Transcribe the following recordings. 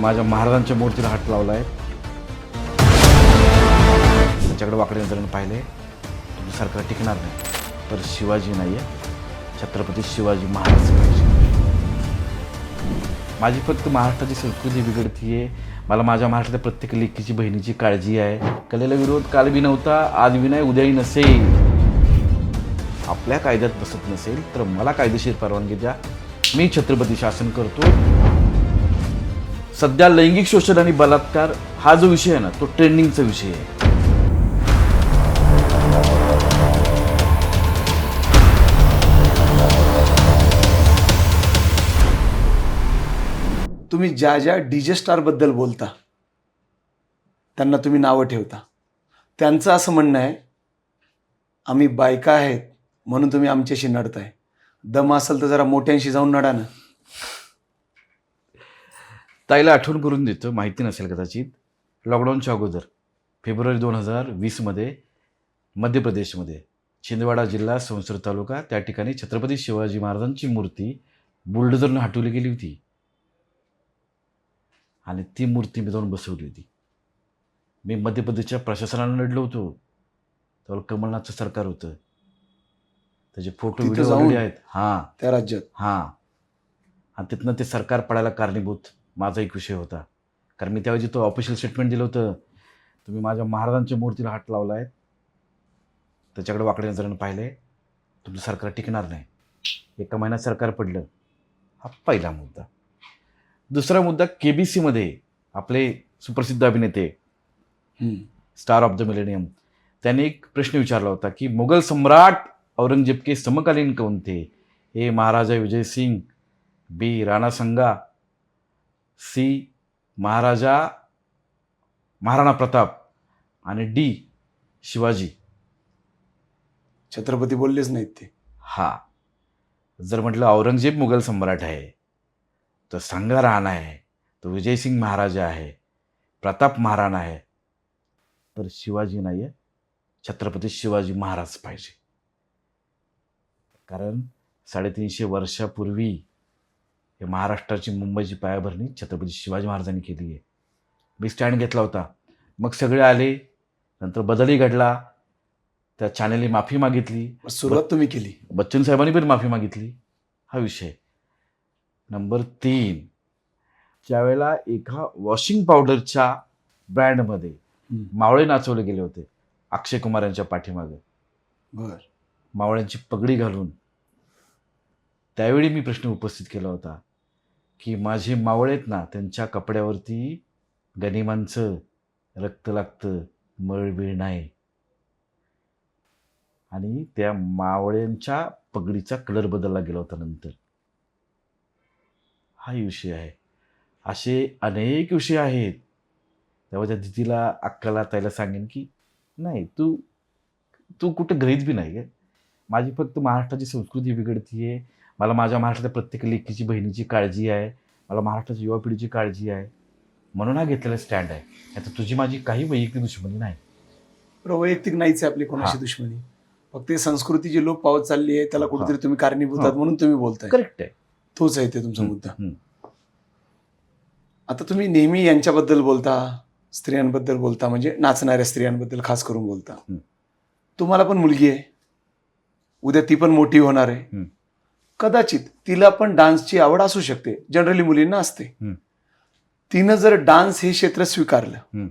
माझ्या महाराजांच्या मूर्तीला हात लावला आहे, त्याच्याकडे वाकडे नजरेने पाहिले, तुमचं सरकार टिकणार नाही. तर शिवाजी नाही आहे, छत्रपती शिवाजी महाराज पाहिजे. माझी फक्त महाराष्ट्राची संस्कृती बिघडतीये. मला माझ्या महाराष्ट्राच्या प्रत्येक लेकीची बहिणीची काळजी आहे. कलेला विरोध काल बी नव्हता, आज बी नाही, उद्याही नसेल. आपल्या कायद्यात बसत नसेल तर मला कायदेशीर परवानगी द्या. मी छत्रपती शासन करतो. सध्या लैंगिक शोषण आणि बलात्कार हा जो विषय आहे ना, तो ट्रेंडिंगचा विषय आहे. तुम्ही ज्या ज्या डीजे स्टारबद्दल बोलता त्यांना तुम्ही नावं ठेवता. त्यांचं असं म्हणणं आहे, आम्ही बायका आहेत म्हणून तुम्ही आमच्याशी नडताय. दम असेल तर जरा मोठ्यांशी जाऊन नडा ना. ताईला आठवण करून देतो, माहिती नसेल कदाचित. लॉकडाऊनच्या अगोदर फेब्रुवारी 2020मध्ये मध्य प्रदेशमध्ये छिंदवाडा जिल्हा संसद तालुका, त्या ठिकाणी छत्रपती शिवाजी महाराजांची मूर्ती बुलडोझरनं हटवली गेली होती आणि ती मूर्ती मी जाऊन बसवली होती. मी मध्य प्रदेशच्या प्रशासनाला लढलो होतो. त्यावेळेला कमलनाथचं सरकार होतं. त्याचे फोटो तिथं व्हिडिओ जाऊन? ऑलरेडी आहेत. हां त्या राज्यात हां आणि तिथनं ते सरकार पडायला कारणीभूत माझा एक विषय होता. कारण मी त्यावेळी तो ऑफिशियल स्टेटमेंट दिलं होतं, तुम्ही माझ्या महाराजांच्या मूर्तीला हात लावला आहे, त्याच्याकडे वाकडे नजरेनं पाहिले, तुमचं सरकार टिकणार नाही. एका महिन्यात सरकार पडलं. हा पहिला मुद्दा. दुसरा मुद्दा, KBCमध्ये आपले सुप्रसिद्ध अभिनेते स्टार ऑफ द मिलेनियम, त्यांनी एक प्रश्न विचारला होता की मुघल सम्राट औरंगजेब के समकालीन कौन थे? ए महाराजा विजय सिंह, बी राणा संगा, सी महाराणा प्रताप आणि डी शिवाजी. छत्रपती बोललेच नाहीत ते. हा, जर म्हटलं औरंगजेब मुघल सम्राट आहे, तो संगा राणा आहे, तो विजयसिंग महाराजा आहे, प्रताप महाराणा आहे, तर शिवाजी नाही आहे, छत्रपती शिवाजी महाराज पाहिजे. कारण 350 वर्षापूर्वी हे महाराष्ट्राची मुंबईची पायाभरणी छत्रपती शिवाजी महाराजांनी केली आहे. मी स्टँड घेतला होता, मग सगळे आले, नंतर बदलही घडला, त्या चॅनेलने माफी मागितली, सुरुवात तुम्ही केली. बच्चन साहेबांनी पण माफी मागितली. हा विषय. नंबर 3, ज्यावेळेला एका वॉशिंग पावडरच्या ब्रँडमध्ये मावळे नाचवले गेले होते अक्षय कुमार यांच्या पाठीमागे, बर, मावळ्यांची पगडी घालून, त्यावेळी मी प्रश्न उपस्थित केला होता की माझे मावळे आहेत ना, त्यांच्या कपड्यावरती गनिमांचं रक्त लागतं, मळबीळ नाही. आणि त्या मावळ्यांच्या पगडीचा कलर बदलला गेला होता नंतर. हा विषय आहे. असे अनेक विषय आहेत. तेव्हा त्या दिदीला, अक्काला, ताईला सांगेन की नाही, तू कुठं गृहीत बी नाही आहे. माझी फक्त महाराष्ट्राची संस्कृती बिघडतीये. मला माझ्या महाराष्ट्राच्या प्रत्येक लेकीची बहिणीची काळजी आहे. मला महाराष्ट्राच्या युवा पिढीची काळजी आहे. म्हणून हा घेतलेला स्टँड आहे. आता तुझी माझी काही वैयक्तिक दुश्मनी नाही. वैयक्तिक नाहीच आहे आपली कोणाशी दुश्मनी. फक्त संस्कृती जी लोप पावत चालली आहे त्याला कुठेतरी तुम्ही कारणीभूत आहात म्हणून तुम्ही बोलताय. करेक्ट आहे. तोच आहे ते तुमचा मुद्दा. आता तुम्ही नेहमी यांच्याबद्दल बोलता, स्त्रियांबद्दल बोलता, म्हणजे नाचणाऱ्या स्त्रियांबद्दल खास करून बोलता. तुम्हाला पण मुलगी आहे, उद्या ती पण मोठी होणार आहे. कदाचित तिला पण डान्सची आवड असू शकते, जनरली मुलींना असते. तिनं जर डान्स हे क्षेत्र स्वीकारलं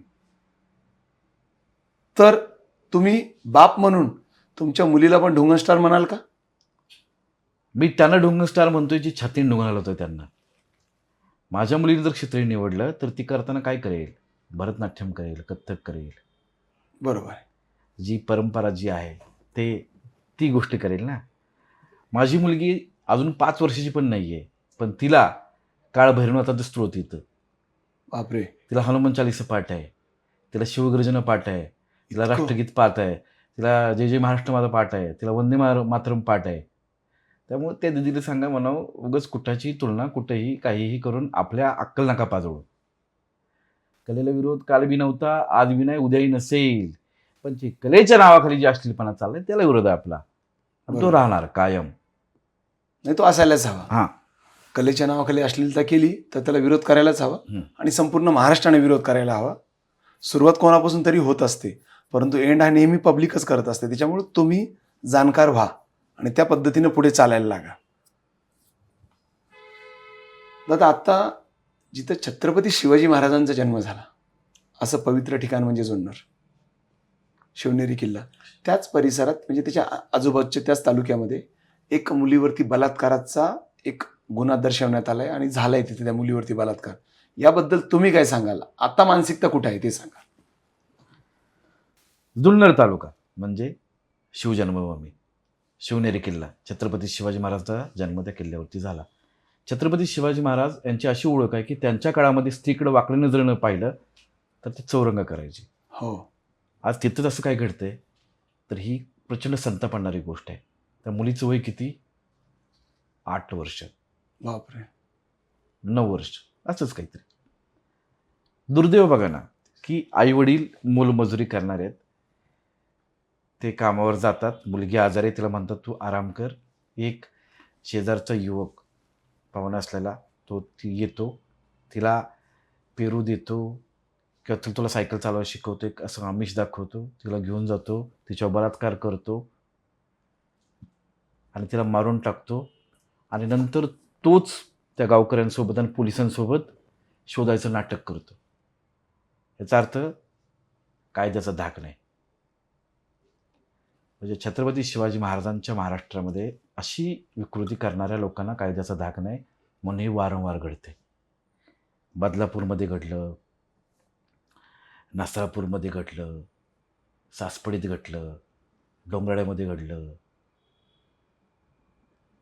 तर तुम्ही बाप म्हणून तुमच्या मुलीला पण ढोंग स्टार म्हणाल का? मी त्यांना ढोंग स्टार म्हणतोय जी छातीन ढोंगायला होतोय त्यांना. माझ्या मुलीने जर क्षेत्र निवडलं तर ती करताना काय करेल? भरतनाट्यम करेल, कथ्थक करेल. बरोबर आहे. जी परंपरा जी आहे ती गोष्ट करेल ना. माझी मुलगी अजून 5 वर्षाची पण नाही आहे, पण तिला काळ भैरवनाथाचं स्तोत्र येतं. बापरे. तिला हनुमान चालीसा पाठ आहे, तिला शिवगर्जना पाठ आहे, तिला राष्ट्रगीत पाठ आहे, तिला जय जय महाराष्ट्र माझा पाठ आहे, तिला वंदे मातरम पाठ आहे. त्यामुळे त्या दिदीला सांगा म्हणावं, उगाच कुठाची तुलना कुठेही काहीही करून आपल्या अक्कल नका पाजवू. कलेला विरोध काल बी नव्हता, आज बी नाही, उद्याही नसेल. पण जे कलेच्या नावाखाली जे अश्लीलपणा चाललाय त्याला विरोध आहे आपला. तो राहणार कायम. नाही, तो असायलाच हवा. हां, कलेच्या नावाखाली अश्लीलता केली तर त्याला विरोध करायलाच हवा हं. आणि संपूर्ण महाराष्ट्राने विरोध करायला हवा. सुरुवात कोणापासून तरी होत असते, परंतु एंड हा नेहमी पब्लिकच करत असते. त्याच्यामुळे तुम्ही जाणकार व्हा आणि त्या पद्धतीने पुढे चालायला लागा. दादा, आता जिथं छत्रपती शिवाजी महाराजांचा जन्म झाला असं पवित्र ठिकाण म्हणजे जुन्नर, शिवनेरी किल्ला, त्याच परिसरात म्हणजे त्याच्या आजूबाजूच्या त्याच तालुक्यामध्ये एक मुलीवरती बलात्काराचा एक गुन्हा दर्शवण्यात आलाय आणि झालाय तिथे त्या मुलीवरती बलात्कार. याबद्दल तुम्ही काय सांगाल? आता मानसिकता कुठे आहे ते सांगा. जुन्नर तालुका म्हणजे शिवजन्मभूमी, शिवनेरी किल्ला, छत्रपती शिवाजी महाराजांचा जन्म त्या किल्ल्यावरती झाला. छत्रपती शिवाजी महाराज यांची अशी ओळख आहे की त्यांच्या काळामध्ये स्त्रीकडे वाकड्या नजरेनं पाहिलं तर ते चौरंग करायची. हो, आज तिथंच असं काय घडतंय तर ही प्रचंड संताप आणणारी गोष्ट आहे. त्या मुलीचं वय किती? 8 वर्ष, बापरे. 9 वर्ष, असंच काहीतरी. दुर्दैव बघा ना की आई वडील मोलमजुरी करणार आहेत, ते कामावर जातात, मुलगी आजारी आहे, तिला म्हणतात तू आराम कर. एक शेजारचा युवक पाहुणा असलेला तो ती येतो, तिला पेरू देतो किंवा तुला सायकल चालवायला शिकवतो, एक असं आमिष दाखवतो, तिला घेऊन जातो, तिच्यावर बलात्कार करतो आणि तिला मारून टाकतो. आणि नंतर तोच त्या गावकऱ्यांसोबत आणि पोलिसांसोबत शोधायचं नाटक करतो. याचा अर्थ कायद्याचा धाक नाही. म्हणजे छत्रपती शिवाजी महाराजांच्या महाराष्ट्रामध्ये अशी विकृती करणाऱ्या लोकांना कायद्याचा धाक नाही, म्हणून हे वारंवार घडते. बदलापूरमध्ये घडलं, नासरापूरमध्ये घडलं, सासपडीत घडलं, डोंगराळ्यामध्ये घडलं,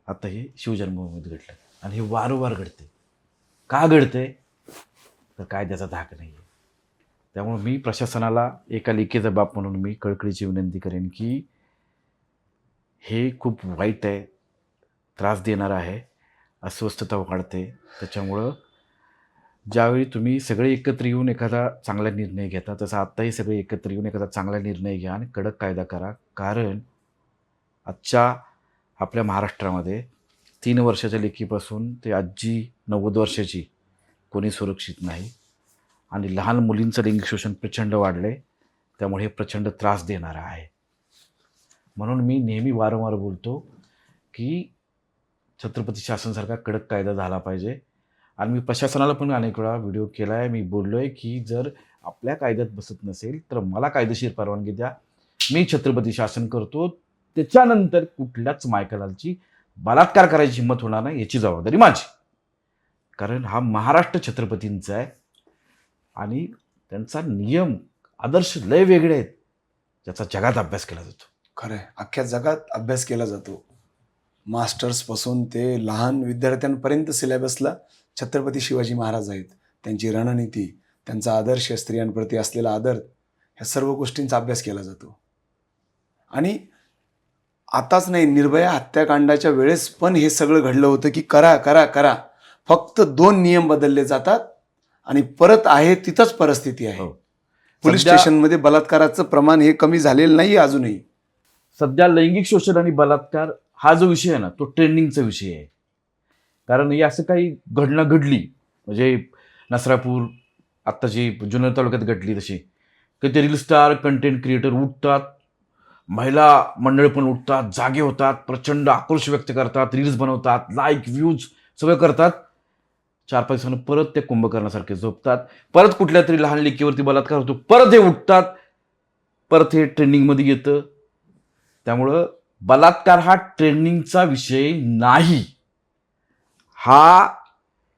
आता हे शिवजन्मभूमीत घडलं. आणि हे वारंवार घडते. का घडते तर कायद्याचा धाक नाही आहे. त्यामुळे मी प्रशासनाला एका लेखीचा बाप म्हणून मी कळकळीची विनंती करेन की हे खूप वाईट आहे, त्रास देणारं आहे, अस्वस्थता वाढते. त्याच्यामुळं ज्यावेळी तुम्ही सगळे एकत्र येऊन एखादा चांगला निर्णय घेता, तसं आत्ताही सगळे एकत्र येऊन एखादा चांगला निर्णय घ्या आणि कडक कायदा करा. कारण आजच्या आपल्या महाराष्ट्रामध्ये 3 वर्षाच्या लेकीपासून ते आजी 90 वर्षाची कोणी सुरक्षित नाही. आणि लहान मुलींचं लैंगिक शोषण प्रचंड वाढले, त्यामुळे हे प्रचंड त्रास देणारं आहे. म्हणून मी नेहमी वारंवार बोलतो की छत्रपती शासनासारखा कडक कायदा झाला पाहिजे. आणि मी प्रशासनाला पण अनेक वेळा व्हिडिओ केला आहे, मी बोललो आहे की जर आपल्या कायद्यात बसत नसेल तर मला कायदेशीर परवानगी द्या, मी छत्रपती शासन करतो. त्याच्यानंतर कुठल्याच मायकलालची बलात्कार करायची हिंमत होणार नाही, याची जबाबदारी माझी. कारण हा महाराष्ट्र छत्रपतींचा आहे आणि त्यांचा नियम आदर्श लय वेगळे आहेत, ज्याचा जगात अभ्यास केला जातो. खरं आहे, अख्ख्या जगात अभ्यास केला जातो. मास्टर्सपासून ते लहान विद्यार्थ्यांपर्यंत सिलेबसला छत्रपती शिवाजी महाराज आहेत. त्यांची रणनीती, त्यांचा आदर्श, स्त्रियांप्रती असलेला आदर, ह्या सर्व गोष्टींचा अभ्यास केला जातो. आणि आताच नाही, निर्भया हत्याकांडाच्या वेळेस पण हे सगळं घडलं होतं की करा करा करा, फक्त 2 नियम बदलले जातात आणि परत आहे तिथंच परिस्थिती आहे. हो. पोलीस सध्या- स्टेशनमध्ये बलात्काराचं प्रमाण हे कमी झालेलं नाही अजूनही. सध्या लैंगिक शोषण आणि बलात्कार हा जो विषय आहे ना, तो ट्रेंडिंगचा विषय आहे. कारण हे असं काही घटना घडली, म्हणजे नसरापूर आत्ता जी जुन्नर तालुक्यात घडली तशी, की ते रील स्टार कंटेंट क्रिएटर उठतात, महिला मंडळ पण उठतात, जागे होतात, प्रचंड आक्रोश व्यक्त करतात, रील्स बनवतात, लाईक व्ह्यूज सगळं करतात. 4-5 दिवसांनी परत ते कुंभकर्णासारखे झोपतात, परत कुठल्या तरी लहान लेकीवरती बलात्कार होतो, परत हे उठतात, परत हे ट्रेंडिंगमध्ये येतं. त्यामुळं बलात्कार हा ट्रेंडिंगचा विषय नाही, हा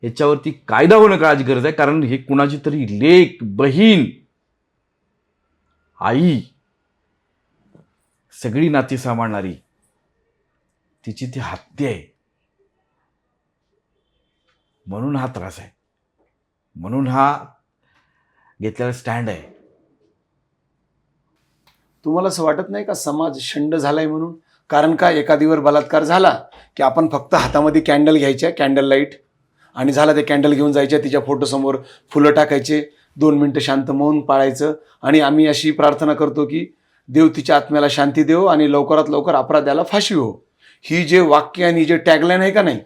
याच्यावरती कायदा होणं काळाची गरज आहे. कारण हे कुणाची तरी लेक, बहीण, आई, सगळी नाती सांभाळणारी तिची ती हत्या आहे. म्हणून हा त्रास आहे, म्हणून हा घेतलेला स्टँड आहे. तुम्हाला असं वाटत नाही का समाज शंड झालाय म्हणून? कारण का एखादीवर बलात्कार झाला की आपण फक्त हातामध्ये कॅन्डल घ्यायच्या, कॅन्डल लाईट, आणि झाला ते कॅन्डल घेऊन जायच्या, तिच्या फोटोसमोर फुलं टाकायचे, 2 मिनिटं शांत मौन पाळायचं आणि आम्ही अशी प्रार्थना करतो की देव तिच्या आत्म्याला शांती देव आणि लवकरात लवकर अपराध्याला फाशी हो. ही जे वाक्य आणि जे टॅगलाईन आहे का नाही,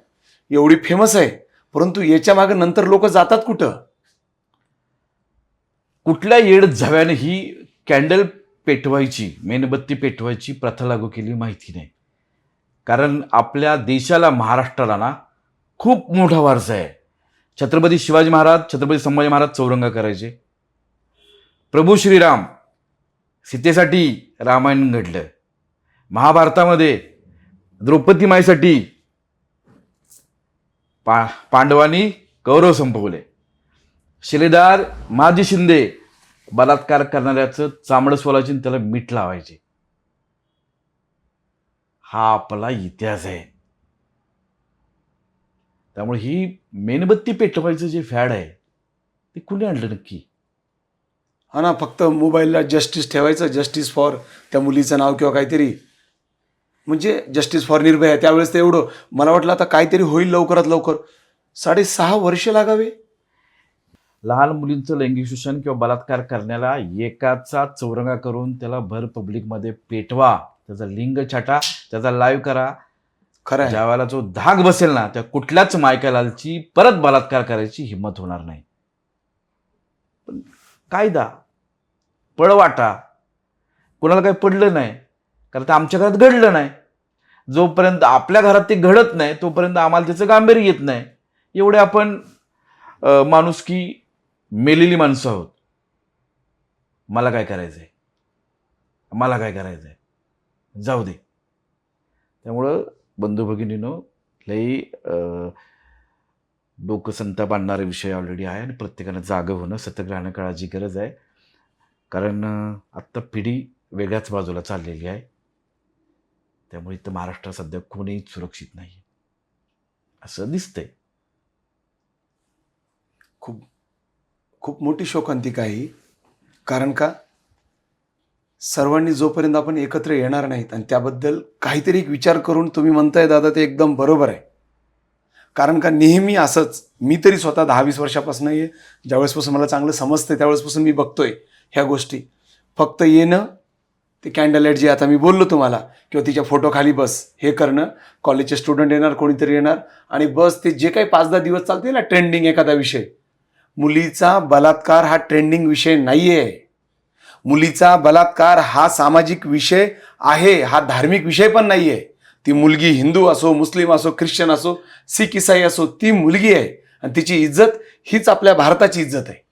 एवढी फेमस आहे, परंतु याच्या मागे नंतर लोक जातात कुठं? कुठल्या येड झव्याने ही कॅन्डल पेटवायची, मेणबत्ती पेटवायची प्रथा लागू केली माहिती नाही. कारण आपल्या देशाला, महाराष्ट्राला ना खूप मोठा वारसा आहे. छत्रपती शिवाजी महाराज, छत्रपती संभाजी महाराज चौरंगा करायचे. प्रभू श्रीराम सीतेसाठी रामायण घडलं. महाभारतामध्ये द्रौपदी माईसाठी पांडवांनी कौरव संपवले. शिलेदार माजी शिंदे बलात्कार करणाऱ्याचं चामडं सोलायचे आणि त्याला मीठ लावायचे. हा आपला इतिहास आहे. त्यामुळे ही मेणबत्ती पेटवायचं जे फॅड आहे ते कुणी आणलं नक्की? हा ना, फक्त मोबाईलला जस्टिस ठेवायचं, जस्टिस फॉर त्या मुलीचं नाव किंवा काहीतरी, म्हणजे जस्टिस फॉर निर्भया. त्यावेळेस ते एवढं मला वाटलं आता काहीतरी होईल लवकरात लवकर. 6.5 वर्ष लागावे. लहान मुलींचं लैंगिक शोषण किंवा बलात्कार करण्याला एकाचा चौरंगा करून त्याला भर पब्लिकमध्ये पेटवा, त्याचा लिंग छाटा, त्याचा लाईव्ह करा. खरं आहे. ज्या वेळेला जो धाक बसेल ना, त्या कुठल्याच मायकेलालची परत बलात्कार करायची हिंमत होणार नाही. पण कायदा पळवाटा कोणाला काही पडलं नाही, कारण ते आमच्या घरात घडलं नाही. जोपर्यंत आपल्या घरात ते घडत नाही तोपर्यंत आम्हाला त्याचं गांभीर्य येत नाही. एवढे आपण माणुसकी मेलेली माणसं आहोत. मला काय करायचंय, मला काय करायचंय, जाऊ दे. त्यामुळं बंधू भगिनीनो, लई डोकं संताप आणणारे विषय ऑलरेडी आहे आणि प्रत्येकानं जागं होणं, सतर्क राहणं काळाची गरज आहे. कारण आत्ता पिढी वेगळ्याच बाजूला चाललेली आहे. त्यामुळे इथं महाराष्ट्रात सध्या कोणीही सुरक्षित नाही असं दिसतंय. खूप खूप मोठी शोकांतिका आहे. कारण का, सर्वांनी जोपर्यंत आपण एकत्र येणार नाहीत आणि त्याबद्दल काहीतरी एक विचार करून, तुम्ही म्हणताय दादा ते एकदम बरोबर आहे. कारण का नेहमी असंच, मी तरी स्वतः 10-20 वर्षापासून आहे, ज्यावेळेसपासून मला चांगलं समजतं त्यावेळेसपासून मी बघतोय ह्या गोष्टी. फक्त येणं, ते कॅन्डल लाईट जे आता मी बोललो तुम्हाला, किंवा तिच्या फोटो खाली बस, हे करणं, कॉलेजचे स्टुडंट येणार, कोणीतरी येणार आणि बस ते जे काही 5-10 दिवस चालते ना ट्रेंडिंग एखादा विषय. मुलीचा बलात्कार हा ट्रेंडिंग विषय नाही आहे. मुलीचा बलात्कार हा सामाजिक विषय आहे, हा धार्मिक विषय पण नाही आहे. ती मुलगी हिंदू असो, मुस्लिम असो, ख्रिश्चन असो, सिख ईसाई असो, ती मुलगी आहे आणि तिची इज्जत हीच आपल्या भारताची इज्जत आहे.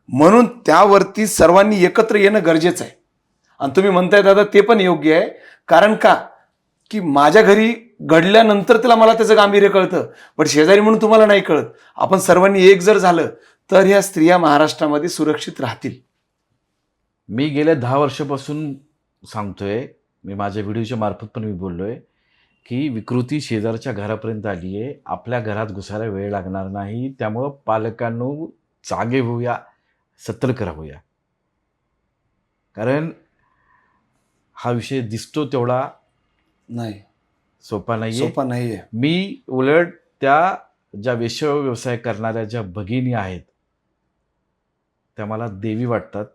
म्हणून त्यावरती सर्वांनी एकत्र येणं गरजेचं आहे. आणि तुम्ही म्हणताय दादा ते पण योग्य आहे. कारण का, की माझ्या घरी घडल्यानंतर त्याला मला त्याचं गांभीर्य कळतं, पण शेजारी म्हणून तुम्हाला नाही कळत. आपण सर्वांनी एक जर झालं तर ह्या स्त्रिया महाराष्ट्रामध्ये सुरक्षित राहतील. मी गेल्या 10 वर्षापासून सांगतोय, मी माझ्या व्हिडिओच्या मार्फत पण मी बोललोय की विकृती शेजारच्या घरापर्यंत आली आहे. आपल्या घरात घुसायला वेळ लागणार नाही. त्यामुळं पालकांनो जागे होऊया, सतर्क राहूया. कारण हा विषय दिसतो तेवढा नाही, सोपा नाहीये. सोपा नाहीये. मी उलट त्या ज्या वेश्या व्यवसाय करणाऱ्या ज्या भगिनी आहेत त्या मला देवी वाटतात.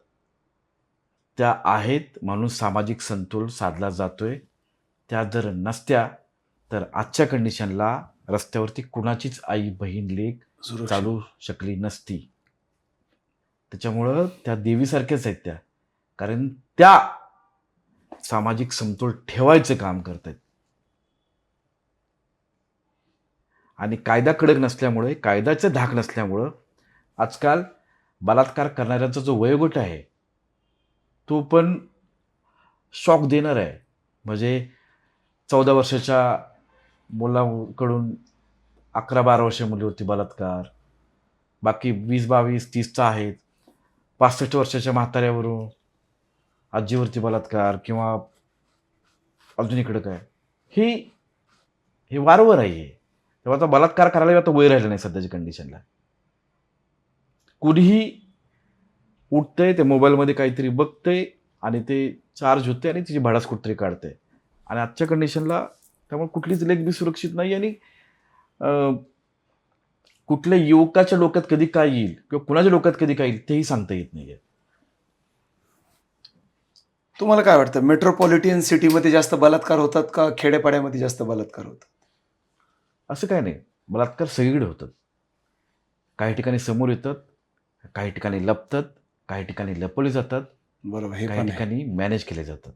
त्या आहेत म्हणून सामाजिक समतोल साधला जातोय. त्या जर नसत्या तर आजच्या कंडिशनला रस्त्यावरती कुणाचीच आई, बहीण, लेक चालू शकली नसती. त्याच्यामुळं त्या देवीसारख्याच आहेत त्या, कारण त्या सामाजिक समतोल ठेवायचं काम करतात. आणि कायदा कडक नसल्यामुळे, कायद्याचं धाक नसल्यामुळं आजकाल बलात्कार करणाऱ्यांचा जो वयोगट आहे तो पण शॉक देणार आहे. म्हणजे 14 वर्षाच्या मुलाकडून 11-12 वर्षीय मुलीवरती बलात्कार, बाकी 20-22, 30चा आहेत. 65 वर्षाच्या म्हाताऱ्यावरून आजीवरती बलात्कार, किंवा अजून इकडं काय, हे वारंवार आहे. तेव्हा आता बलात्कार करायला आता वय राहिलं नाही सध्याच्या कंडिशनला. कुणीही उठतंय, ते मोबाईलमध्ये काहीतरी बघतंय आणि ते चार्ज होते आणि तिची भडास कुठतरी काढते. आणि आजच्या कंडिशनला त्यामुळे कुठलीच लेक बी सुरक्षित नाही. आणि कुठल्या युवकाच्या डोक्यात कधी काय येईल किंवा कुणाच्या डोक्यात कधी काय येईल तेही सांगता येत नाही. तुम्हाला काय वाटतं, मेट्रोपॉलिटन सिटीमध्ये जास्त बलात्कार होतात का खेड्यापाड्यामध्ये जास्त बलात्कार होतात? असं काय नाही. बलात्कार सगळीकडे होतात. काही ठिकाणी समोर येतात, काही ठिकाणी लपतात, काही ठिकाणी लपवले जातात, बरोबर, हे काही पण आहे. ठिकाणी मॅनेज केले जातात.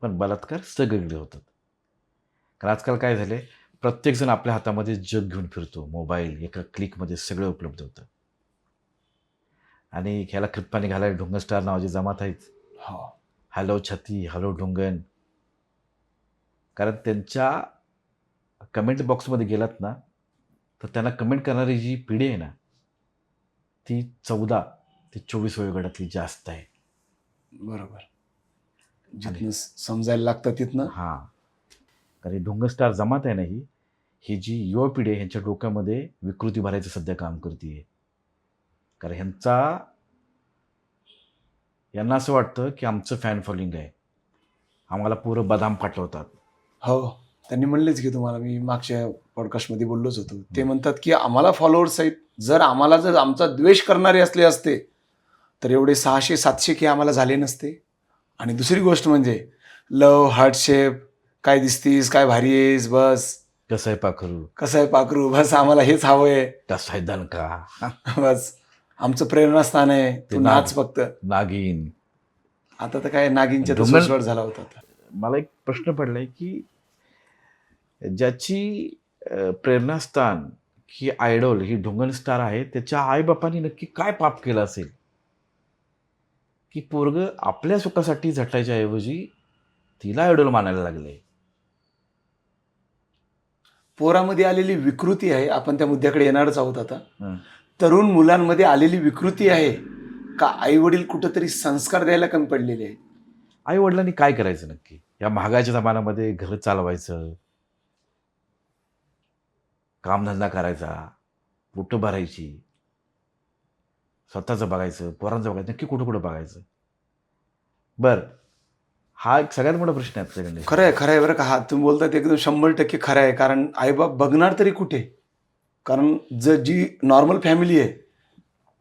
पण बलात्कार सगळीकडे होतात. कारण आजकाल काय झाले, प्रत्येकजण आपल्या हातामध्ये जग घेऊन फिरतो. मोबाईल एका क्लिकमध्ये सगळं उपलब्ध होतं. आणि ह्याला खतपाणी घालायला ढुंगन स्टार नावाची जमात आहेच. हो. हॅलो छती, हॅलो ढुंगन. कारण त्यांच्या कमेंट बॉक्समध्ये गेलात ना, तर त्यांना कमेंट करणारी जी पिढी आहे ना, ती 14 ते 24 वयोगटातली जास्त आहे. बरोबर. आणि जिथनं समजायला लागतं तिथनं. हां, कारण ही ढुंगन स्टार जमात आहे ना ही जी युवा पिढी आहे ह्यांच्या डोक्यामध्ये विकृती भरायचं सध्या काम करते. कारण यांना असं वाटतं की आमचं फॅन फॉलोइंग आहे. आम्हाला पोरं बदाम पाठवतात. हो. त्यांनी म्हणलेच की तुम्हाला, मी मागच्या पॉडकास्टमध्ये बोललोच होतो. ते म्हणतात की आम्हाला फॉलोअर्स आहेत. जर आमचा द्वेष करणारे असले असते, तर एवढे 600-700 के आम्हाला झाले नसते. आणि दुसरी गोष्ट म्हणजे लव्ह, हार्ट शेप, काय दिसतीस, काय भारी आहेस, बस कसं आहे पाखरू, कसं आहे पाखरू, बस आम्हाला हेच हवंय. कसा आहे दणका, बस आमचं प्रेरणास्थान आहे, तू नाच फक्त. नागिन. आता तर काय नागिनच्या तर ढुंगण- सुसवड झाला होता. मला एक प्रश्न पडलाय की ज्याची प्रेरणास्थान ही आयडॉल ही ढुंगन स्टार आहे, त्याच्या आईबापांनी नक्की काय पाप केलं असेल की पोरगं आपल्या सुखासाठी झटायच्या ऐवजी तिला आयडॉल मानायला लागले. पोरामध्ये आलेली विकृती आहे, आपण त्या मुद्द्याकडे येणारच आहोत आता. हं. तरुण मुलांमध्ये आलेली विकृती आहे का आई वडील कुठंतरी संस्कार द्यायला कमी पडलेले आहेत? आई वडिलांनी काय करायचं नक्की या महागाईच्या जमान्यामध्ये? घर चालवायचं, कामधंदा करायचा, पोटं भरायची, स्वतःचं बघायचं, पोरांचं बघायचं, नक्की कुठं कुठं बघायचं? बरं, हा एक सगळ्यात मोठा प्रश्न आहे आपल्याकडे. खरं आहे बरं का. हा तुम्ही बोलतात एकदम 100% खरं आहे. कारण आईबाप बघणार तरी कुठे? कारण जी नॉर्मल फॅमिली आहे,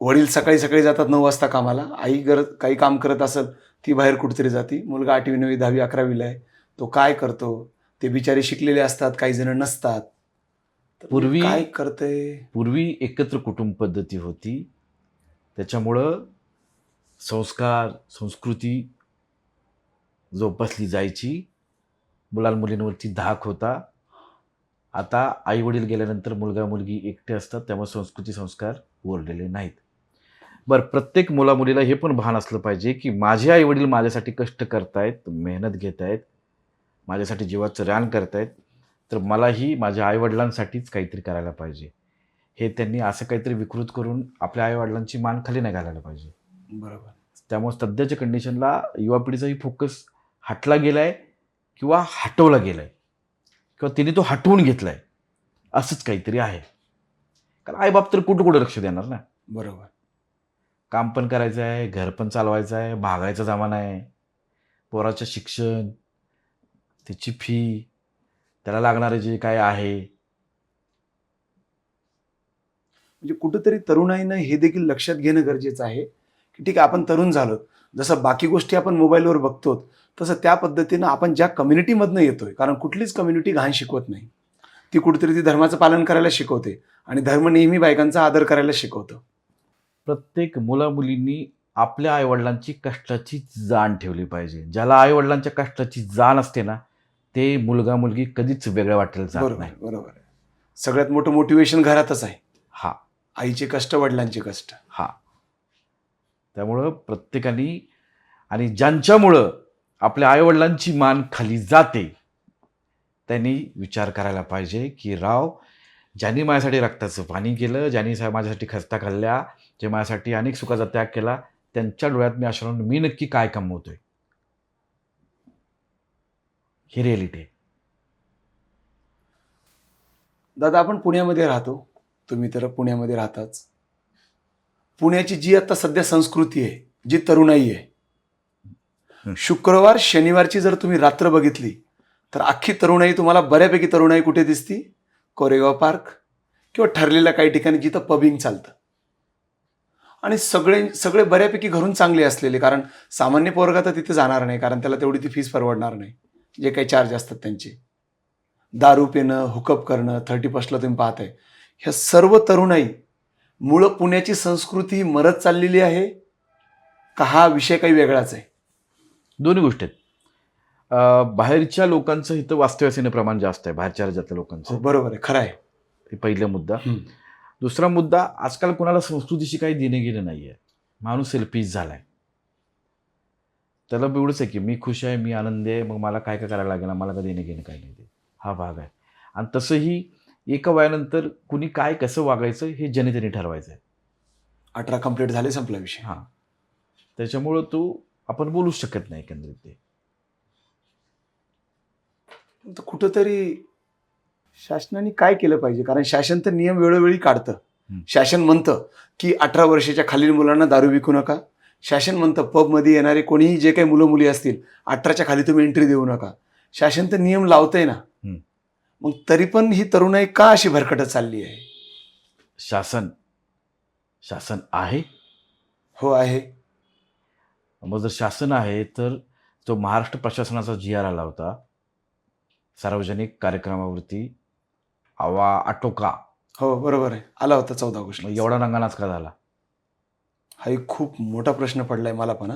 वडील सकाळी सकाळी जातात 9 वाजता कामाला, आई काही काम करत असेल, ती बाहेर कुठेतरी जाती, मुलगा 8वी 9वी 10वी 11वीला आहे, तो काय करतो? ते बिचारे शिकलेले असतात, काही जण नसतात. तर काय करतंय? पूर्वी एकत्र कुटुंब पद्धती होती, त्याच्यामुळं संस्कार, संस्कृती जोपासली जायची, मुलांमुलींवरती धाक होता. आता आई वडील गेल्यानंतर मुलगा मुलगी एकटे असतात, त्यामुळे संस्कृती संस्कार उरलेले नाहीत. बरं, प्रत्येक मुलामुलीला हे पण भान असलं पाहिजे की माझे आई वडील माझ्यासाठी कष्ट करतायत, मेहनत घेत आहेत, माझ्यासाठी जीवाचं रान करतायत, तर मलाही माझ्या आईवडिलांसाठीच काहीतरी करायला पाहिजे. हे त्यांनी असं काहीतरी विकृत करून आपल्या आईवडिलांची मान खाली नाही घालायला पाहिजे. बरोबर. त्यामुळे सध्याच्या कंडिशनला युवा पिढीचाही फोकस हटला गेलाय किंवा हटवला गेलाय किंवा तिने तो हटवून घेतलाय, असंच काहीतरी आहे. कारण आईबाप तर कुठं कुठं लक्ष देणार ना. बरोबर. काम पण करायचं आहे, घर पण चालवायचं आहे, महागाईचा जमाना आहे, पोराचं शिक्षण, त्याची फी, त्याला लागणारे जे काय आहे. म्हणजे कुठंतरी तरुणाईनं हे देखील लक्षात घेणं गरजेचं आहे की ठीक आहे, आपण तरुण झालो, जसं बाकी गोष्टी आपण मोबाईलवर बघतो, तसं त्या पद्धतीनं आपण ज्या कम्युनिटीमधनं येतोय, कारण कुठलीच कम्युनिटी घाण शिकवत नाही, ती कुठेतरी ती धर्माचं पालन करायला शिकवते आणि धर्म नेहमी बायकांचा आदर करायला शिकवतं. प्रत्येक मुलामुलींनी आपल्या आईवडिलांची कष्टाची जाण ठेवली पाहिजे. ज्याला आईवडिलांच्या कष्टाची जाण असते ना, ते मुलगा मुलगी कधीच वेगळं वाटेल जात बरोबर नाही. बरोबर आहे. सगळ्यात मोठं मोटिवेशन घरातच आहे. हा आईचे कष्ट, वडिलांचे कष्ट. हा त्यामुळं प्रत्येकाने, आणि ज्यांच्यामुळं आपल्या आईवडिलांची मान खाली जाते, त्यांनी विचार करायला पाहिजे की राव, ज्यांनी माझ्यासाठी रक्ताचं पाणी केलं, ज्यांनी माझ्यासाठी खस्ता खाल्ल्या, जे माझ्यासाठी अनेक सुखाचा त्याग केला, त्यांच्या डोळ्यात मी अश्रू आणून मी नक्की काय कमवतोय, ही रिॲलिटी आहे. दादा, आपण पुण्यामध्ये राहतो, तुम्ही तर पुण्यामध्ये राहताच. पुण्याची जी आता सध्या संस्कृती आहे, जी तरुणाई आहे, शुक्रवार शनिवारची जर तुम्ही रात्र बघितली तर अख्खी तरुणाई तुम्हाला, बऱ्यापैकी तरुणाई कुठे दिसती? कोरेगाव पार्क किंवा ठरलेल्या काही ठिकाणी जिथं पबिंग चालतं. आणि सगळे बऱ्यापैकी घरून चांगले असलेले, कारण सामान्य पोरगा तर तिथे जाणार नाही, कारण त्याला तेवढी ती फीस परवडणार नाही, जे काही चार्ज असतात त्यांचे. दारू पिणं, हुकअप करणं, 31ला तुम्ही पाहताय, ह्या सर्व तरुणाई मूळ पुण्याची संस्कृती मरत चाललेली आहे का हा विषय काही वेगळाच आहे? दोन्ही गोष्टी आहेत. बाहेरच्या लोकांचं इथं वास्तव्यास येणं प्रमाण जास्त आहे, बाहेरच्या राज्यातल्या लोकांचं. बरोबर आहे, खरं आहे. हे पहिला मुद्दा. दुसरा मुद्दा, आजकाल कोणाला संस्कृतीशी काही देणं घेणं नाही आहे. माणूस सेल्फिश झालाय. त्याला एवढंच आहे की मी खुश आहे, मी आनंदी आहे, मग मला काय काय करायला लागेल, मला काय देणं घेणं काही नाही ते. हा भाग आहे. आणि तसंही एका वयानंतर कुणी काय कसं वागायचं हे जनतेने ठरवायचं आहे. 18 कंप्लीट झाले, संपला विषय. हां, त्याच्यामुळं तो आपण बोलूच शकत नाही एकंदरीत ते. तर कुठंतरी शासनाने काय केलं पाहिजे? कारण शासन तर नियम वेळोवेळी काढतं. शासन म्हणतं की 18 वर्षाच्या खालील मुलांना दारू विकू नका. शासन म्हणतं पबमध्ये येणारे कोणीही जे काही मुलं मुली असतील 18च्या खाली तुम्ही एंट्री देऊ नका. शासन तर नियम लावतंय ना. मग तरी पण ही तरुणाई का अशी भरकटत चालली आहे? शासन आहे. हो, आहे. मग जर शासन आहे तर जो महाराष्ट्र प्रशासनाचा GR आला होता सार्वजनिक कार्यक्रमावरती आटोका, हो, बरोबर आहे, आला होता 14 ऑगस्ट. मग एवढा रंगानाच का झाला? हा एक खूप मोठा प्रश्न पडलाय मला पण.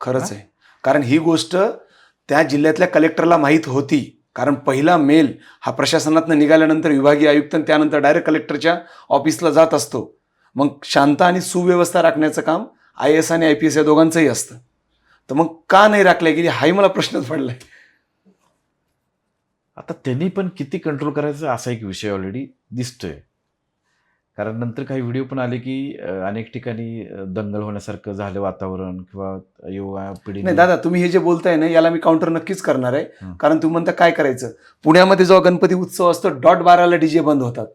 खरंच आहे. कारण ही गोष्ट त्या जिल्ह्यातल्या कलेक्टरला माहीत होती. कारण पहिला मेल हा प्रशासनातनं निघाल्यानंतर विभागीय आयुक्त आणि त्यानंतर डायरेक्ट कलेक्टरच्या ऑफिसला जात असतो. मग शांत आणि सुव्यवस्था राखण्याचं काम IAS आणि IPS या दोघांचंही असतं. तर मग का नाही राखल्या गेली हाही मला प्रश्नच पडलाय. आता त्यांनी पण किती कंट्रोल करायचं असा एक विषय ऑलरेडी दिसतोय. कारण नंतर काही व्हिडिओ पण आले की अनेक ठिकाणी दंगल होण्यासारखं झालं वातावरण, किंवा युवा पिढी. नाही दादा, तुम्ही हे जे बोलताय ना याला मी काउंटर नक्कीच करणार आहे. कारण तुम्ही म्हणता काय करायचं. पुण्यामध्ये जो गणपती उत्सव असतो .12ला DJ बंद होतात.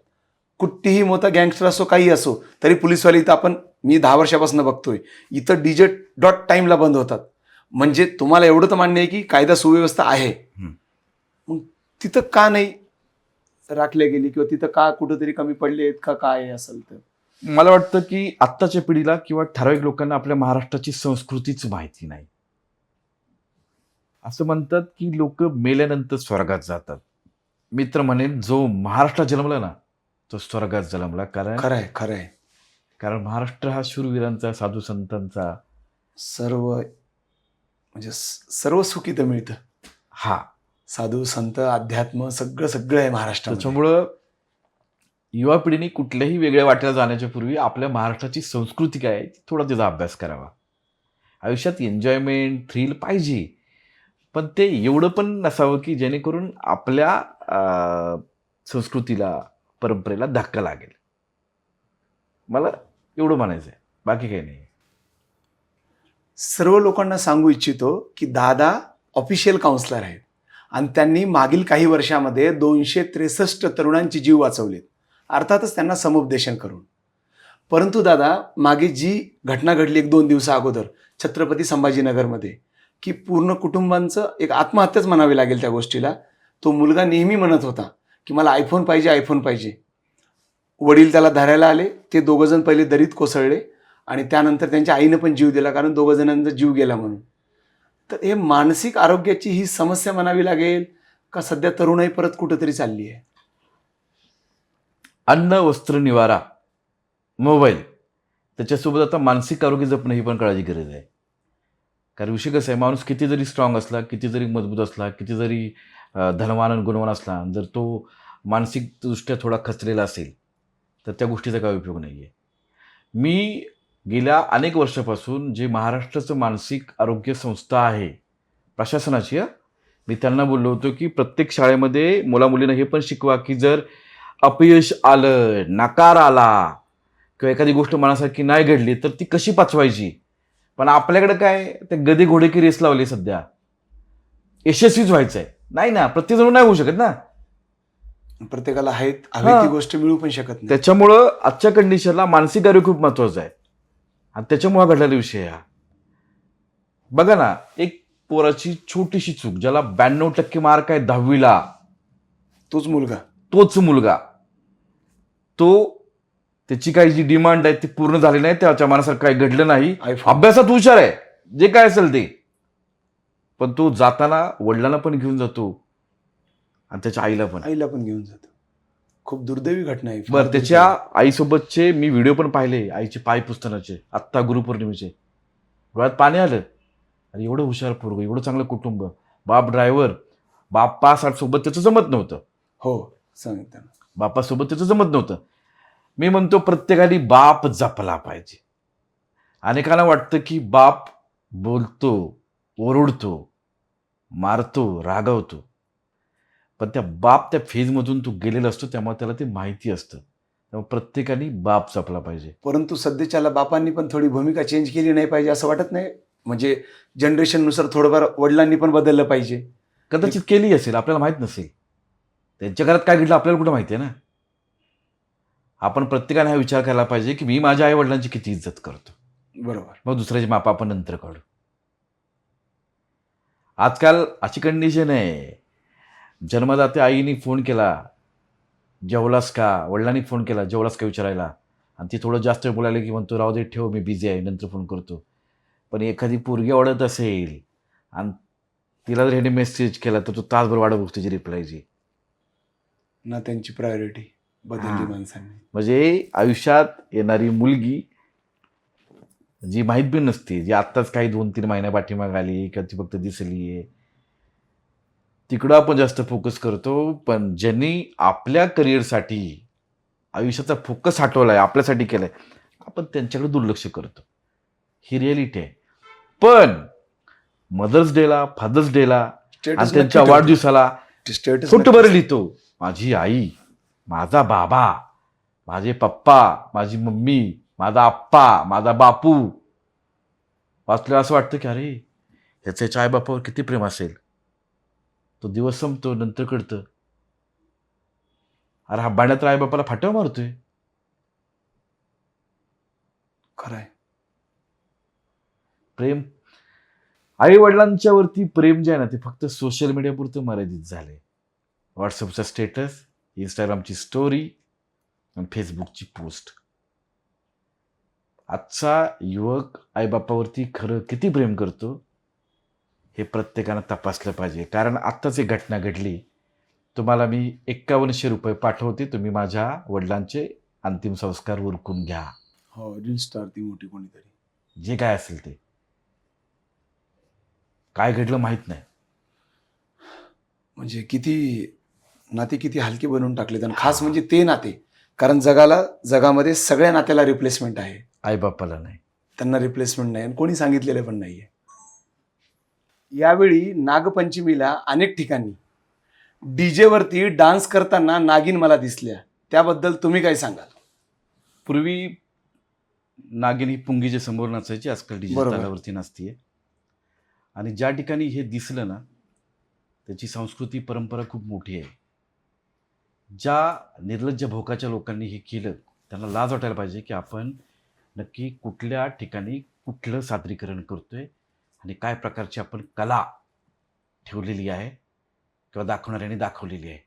कुठलीही मोठा गँगस्टर असो, काही असो, तरी पोलीसवाले इथं मी 10 वर्षापासून बघतोय, इथं DJ .टाईमला बंद होतात. म्हणजे तुम्हाला एवढं तर मान्य आहे की कायदा सुव्यवस्था आहे. मग तिथं का नाही राखल्या गेली, किंवा तिथं का कुठंतरी कमी पडले आहेत का, काय असेल तर? मला वाटतं की आत्ताच्या पिढीला किंवा ठराविक लोकांना आपल्या महाराष्ट्राची संस्कृतीच माहिती नाही. असं म्हणतात की लोक मेल्यानंतर स्वर्गात जातात. मी तर म्हणेन जो महाराष्ट्रात जन्मला ना तो स्वर्गात जन्मला. खरंय. कारण महाराष्ट्र हा शूरवीरांचा, साधू संतांचा, सर्व सुखी तर मिळतं. हा, साधू संत, अध्यात्म, सगळं आहे महाराष्ट्रात. त्याच्यामुळं युवा पिढीने कुठल्याही वेगळ्या वाटेला जाण्याच्या पूर्वी आपल्या महाराष्ट्राची संस्कृती काय आहे थोडा त्याचा अभ्यास करावा. आयुष्यात एन्जॉयमेंट, थ्रिल पाहिजे, पण ते एवढं पण नसावं की जेणेकरून आपल्या संस्कृतीला, परंपरेला धक्का लागेल. मला एवढं म्हणायचं आहे, बाकी काही नाही. सर्व लोकांना सांगू इच्छितो की दादा ऑफिशियल काउन्सिलर आहेत आणि त्यांनी मागील काही वर्षामध्ये 263 तरुणांचे जीव वाचवलेत, अर्थातच त्यांना समुपदेशन करून. परंतु दादा, मागे जी घटना घडली 1-2 दिवसा अगोदर छत्रपती संभाजीनगरमध्ये, की पूर्ण कुटुंबांचं एक आत्महत्याच म्हणावी लागेल त्या गोष्टीला. तो मुलगा नेहमी म्हणत होता की मला आयफोन पाहिजे. वडील त्याला धरायला आले, ते दोघंजण पहिले दरीत कोसळले आणि त्यानंतर त्यांच्या आईनं पण जीव दिला, कारण 2 जणांचा जीव गेला म्हणून. तर हे मानसिक आरोग्याची ही समस्या म्हणावी लागेल का सध्या तरुणाई परत कुठंतरी चालली आहे? अन्न, वस्त्र, निवारा, मोबाईल, त्याच्यासोबत आता मानसिक आरोग्य जपणं ही पण काळाची गरज आहे. कारण विषय कसं आहे, माणूस किती जरी स्ट्रॉंग असला, किती जरी मजबूत असला, किती जरी धनवान आणि गुणवान असला, जर तो मानसिकदृष्ट्या थोडा खचलेला असेल तर त्या गोष्टीचा काही उपयोग नाही आहे. मी गेल्या अनेक वर्षापासून जे महाराष्ट्राचं मानसिक आरोग्य संस्था आहे प्रशासनाची, मी त्यांना बोललो होतो की प्रत्येक शाळेमध्ये मुलामुलींना हे पण शिकवा की जर अपयश आलं, नकार आला किंवा एखादी गोष्ट मनासारखी नाही घडली तर ती कशी पचवायची. पण आपल्याकडे काय ते गधी घोडे की रेस लावली सध्या. यशस्वीच व्हायचं आहे नाही ना, प्रत्येकजण नाही होऊ शकत ना. प्रत्येकाला हवी ती गोष्ट मिळू पण शकत नाही. त्याच्यामुळं आजच्या कंडिशनला मानसिक आरोग्य खूप महत्वाचं आहे आणि त्याच्यामुळे घडलेला विषय हा. बघा ना, एक पोराची छोटीशी चूक, ज्याला 92% मार्क आहे 10वीला, तोच मुलगा त्याची काही जी डिमांड आहे ती पूर्ण झाली नाही, त्याच्या मनासारखं काही घडलं नाही, अभ्यासात हुशार आहे, जे काय असेल ते, पण तो जाताना वडिलांना पण घेऊन जातो आणि त्याच्या आईला पण. आईला पण घेऊन जातो. खूप दुर्दैवी घटना आहे. फार बरं, त्याच्या दुर्दैवी. आईसोबतचे मी व्हिडिओ पण पाहिले, आईचे पाय पुसतानाचे, आत्ता गुरुपौर्णिमेचे. डोळ्यात पाणी आलं. अरे एवढं हुशार पोरगं, एवढं चांगलं कुटुंब, बाप ड्रायव्हर, बाप्पा सोबत त्याचं जमत नव्हतं. हो, सांगितलं ना. बापासोबत त्याचं जमत नव्हतं. मी म्हणतो प्रत्येकाने बाप जपला पाहिजे. अनेकांना वाटतं की बाप बोलतो, ओरडतो, मारतो, रागवतो, पण त्या फेजमधून तो गेलेला असतो, त्यामुळे त्याला ते माहिती असतं. त्यामुळे प्रत्येकाने बाप जपला पाहिजे. परंतु सध्याच्याला बापांनी पण थोडी भूमिका चेंज केली नाही पाहिजे असं वाटत नाही? म्हणजे जनरेशननुसार थोडंफार वडिलांनी पण बदललं पाहिजे. कदाचित केली असेल, आपल्याला माहीत नसेल. त्यांच्या घरात काय घडलं आपल्याला कुठं माहिती आहे ना. आपण प्रत्येकाने हा विचार करायला पाहिजे की मी माझ्या आई वडिलांची किती इज्जत करतो. बरोबर. मग दुसऱ्याची मापा आपण नंतर काढू. आजकाल अशी कंडिशन आहे, जन्मदात्या आईने फोन केला, जेवलास का, वडिलांनी फोन केला जेवलास का विचारायला, आणि ती थोडं जास्त वेळ बोलायला की म्हणतो राहू दे, ठेव, मी बिझी आहे, नंतर फोन करतो. पण एखादी पोरगी आवडत असेल आणि तिला जर ह्याने मेसेज केला तर तो तासभर वाढत बघतो तिची रिप्लायची. ना त्यांची प्रायोरिटी बदलली हां. माणसांनी. म्हणजे आयुष्यात येणारी मुलगी जी माहीत बी नसते, जी आत्ताच काही 2-3 महिन्या पाठीमाग आली किंवा ती फक्त दिसली आहे, तिकडं आपण जास्त फोकस करतो. पण ज्यांनी आपल्या करिअरसाठी आयुष्याचा फोकस हटवला आहे, आपल्यासाठी केला आहे, आपण त्यांच्याकडे दुर्लक्ष करतो. ही रिॲलिटी आहे. पण मदर्स डेला, फादर्स डेला आणि स्टेटस त्यांच्या वाढदिवसाला स्टेटस छोटं बरं लिहितो, माझी आई, माझा बाबा, माझे पप्पा, माझी मम्मी, माझा आप्पा, माझा बापू. वाचल्यावर असं वाटतं की अरे ह्याच्या याच्या आईबापावर किती प्रेम असेल. तो दिवस संपतो, नंतर कळतं अरे हा बाण्यात आईबापाला फाट्यावर मारतोय. खरंय. प्रेम, आई वडिलांच्या वरती प्रेम जे आहे ना, ते फक्त सोशल मीडियापुरतं मर्यादित झालंय. व्हॉट्सअपचा स्टेटस, इंस्टाग्रामची स्टोरी आणि फेसबुकची पोस्ट. आजचा युवक आईबापावरती खरं किती प्रेम करतो हे प्रत्येकानं तपासलं पाहिजे. कारण आत्ताच एक घटना घडली. तुम्हाला मी 5100 रुपये पाठवते, तुम्ही माझ्या वडिलांचे अंतिम संस्कार उरकून घ्या. हो, रील स्टार ती मोठी कोणीतरी. जे काय असेल ते. काय घडलं माहीत नाही. म्हणजे नाते किती हलके बनवून टाकलेत. आणि खास म्हणजे ते नाते, कारण जगामध्ये सगळ्या नात्याला रिप्लेसमेंट आहे. आईबापाला नाही. त्यांना रिप्लेसमेंट नाही आणि कोणी सांगितलेलं पण नाहीये. यावेळी नागपंचमीला अनेक ठिकाणी डीजे वरती डान्स करताना नागिन मला दिसल्या. त्याबद्दल तुम्ही काय सांगाल? पूर्वी नागिन ही पुंगीच्या समोर नाचायची, आजकाल डीजे बरोबर. तालावरती नाचतीये. आणि ज्या ठिकाणी हे दिसलं ना, त्याची संस्कृती परंपरा खूप मोठी आहे. ज्या निर्लज्ज भोकाच्या लोकांनी हे केलं त्यांना लाज वाटायला पाहिजे की आपण नक्की कुठल्या ठिकाणी कुठलं सादरीकरण करतोय आणि काय प्रकारची आपण कला ठेवलेली आहे किंवा दाखवणाऱ्यांनी दाखवलेली आहे.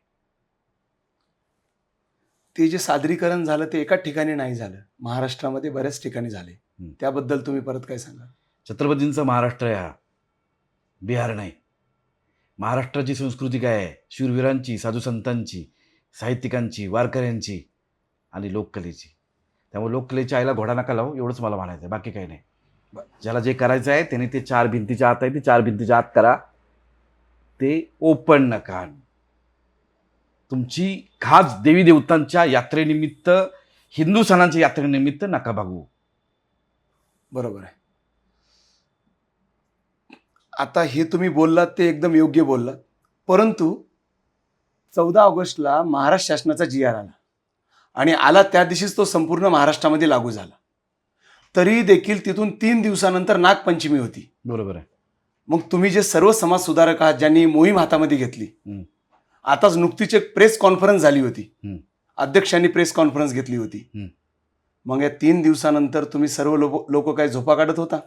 ते जे सादरीकरण झालं ते एकाच ठिकाणी नाही झालं, महाराष्ट्रामध्ये बऱ्याच ठिकाणी झाले. त्याबद्दल तुम्ही परत काय सांगाल? छत्रपतींचा महाराष्ट्र आहे हा, बिहार नाही. महाराष्ट्राची संस्कृती काय आहे? शूरवीरांची, साधू संतांची, साहित्यिकांची, वारकऱ्यांची आणि लोककलेची. त्यामुळे लोककलेच्या आईला घोडा नका लावू, एवढंच मला म्हणायचं आहे, बाकी काही नाही. ज्याला जे करायचं आहे त्याने ते 4 भिंतीच्या आत आहे, ते 4 भिंतीच्या आत करा. ते ओपन नका आणू. तुमची खास देवी देवतांच्या यात्रेनिमित्त, हिंदू सणांच्या यात्रेनिमित्त नका बघू. बरोबर आहे. आता हे तुम्ही बोललात ते एकदम योग्य बोललात. परंतु 14 ऑगस्टला महाराष्ट्र शासनाचा GR आला आणि आला त्या दिवशीच तो संपूर्ण महाराष्ट्रामध्ये लागू झाला. तरी देखील तिथून 3 दिवसानंतर नागपंचमी होती. बरोबर आहे. मग तुम्ही जे सर्व समाज सुधारक आहात, ज्यांनी मोहीम हातामध्ये घेतली, आताच नुकतीच एक प्रेस कॉन्फरन्स झाली होती, अध्यक्षांनी प्रेस कॉन्फरन्स घेतली होती. मग या 3 दिवसानंतर तुम्ही सर्व लोक काय झोपा काढत होता?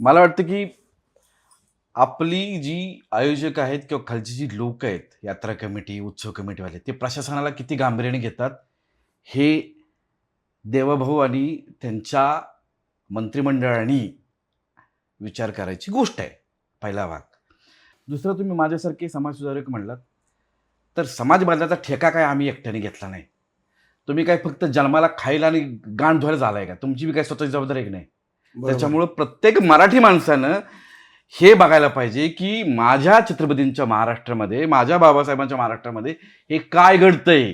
मला वाटतं की आपली जी आयोजक आहेत किंवा खालची जी लोक आहेत, यात्रा कमिटी, उत्सव कमिटीवाले, ते प्रशासनाला किती गांभीर्याने घेतात हे देवाभाऊ आणि त्यांच्या मंत्रिमंडळाने विचार करायची गोष्ट आहे. पहिला भाग. दुसरं, तुम्ही माझ्यासारखे समाजसुधारक म्हणलात, तर समाज बदलाचा ठेका काय आम्ही एकट्याने घेतला नाही. तुम्ही काय फक्त जन्माला खायला आणि गाण धुवायला झालाय का? तुमची बी काय स्वतःची जबाबदारी आहे की नाही? बरोबर. त्याच्यामुळं प्रत्येक मराठी माणसानं हे बघायला पाहिजे की माझ्या छत्रपतींच्या महाराष्ट्रामध्ये, माझ्या बाबासाहेबांच्या महाराष्ट्रामध्ये हे काय घडतंय,